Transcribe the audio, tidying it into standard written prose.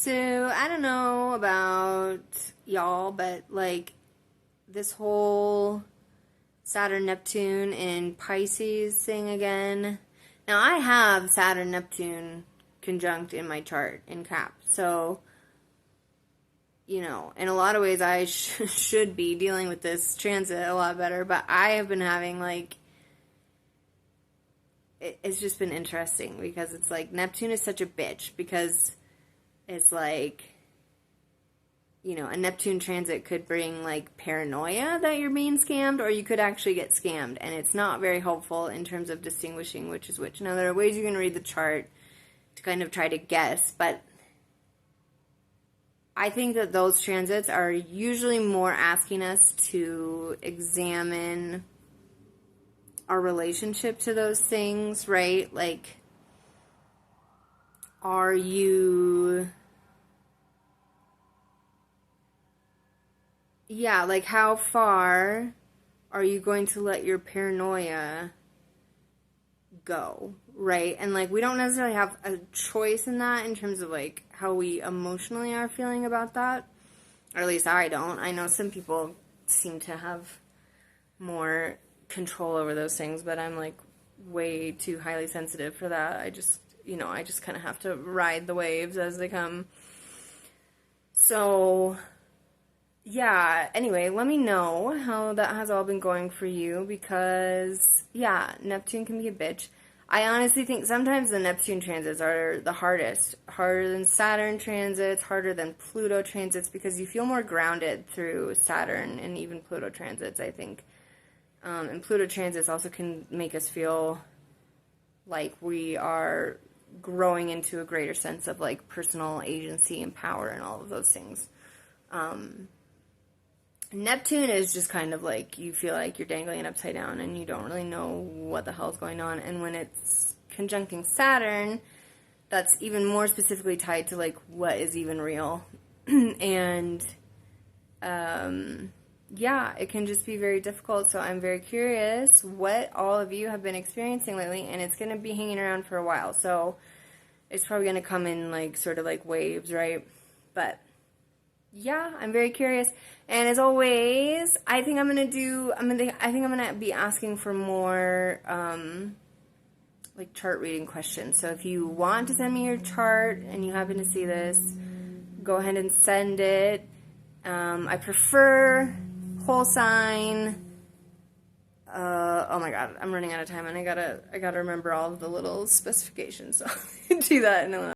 So, I don't know about y'all, but like this whole Saturn Neptune in Pisces thing again. Now, I have Saturn Neptune conjunct in my chart in Cap. So, in a lot of ways, I should be dealing with this transit a lot better, but I have been having it's just been interesting because it's like Neptune is such a bitch because it's like, a Neptune transit could bring like paranoia that you're being scammed, or you could actually get scammed, and it's not very helpful in terms of distinguishing which is which. Now, there are ways you can read the chart to kind of try to guess, but I think that those transits are usually more asking us to examine our relationship to those things, right? Like, are you... Yeah, like how far are you going to let your paranoia go, right? And like we don't necessarily have a choice in that in terms of like how we emotionally are feeling about that. Or at least I don't. I know some people seem to have more control over those things, but I'm like way too highly sensitive for that. I just kind of have to ride the waves as they come. So, yeah, anyway, let me know how that has all been going for you because, yeah, Neptune can be a bitch. I honestly think sometimes the Neptune transits are the hardest. Harder than Saturn transits, harder than Pluto transits because you feel more grounded through Saturn and even Pluto transits, I think. And Pluto transits also can make us feel like we are growing into a greater sense of like personal agency and power and all of those things. Neptune is just kind of like you feel like you're dangling it upside down and you don't really know what the hell's going on. And when it's conjuncting Saturn, that's even more specifically tied to like what is even real. And yeah, it can just be very difficult. So I'm very curious what all of you have been experiencing lately, and it's going to be hanging around for a while. So it's probably going to come in like sort of like waves, right? But yeah, I'm very curious. And as always, I think I'm going to be asking for more like chart reading questions. So if you want to send me your chart and you happen to see this, go ahead and send it. I prefer whole sign. Oh my god, I'm running out of time and I gotta remember all of the little specifications. So I'll do that in a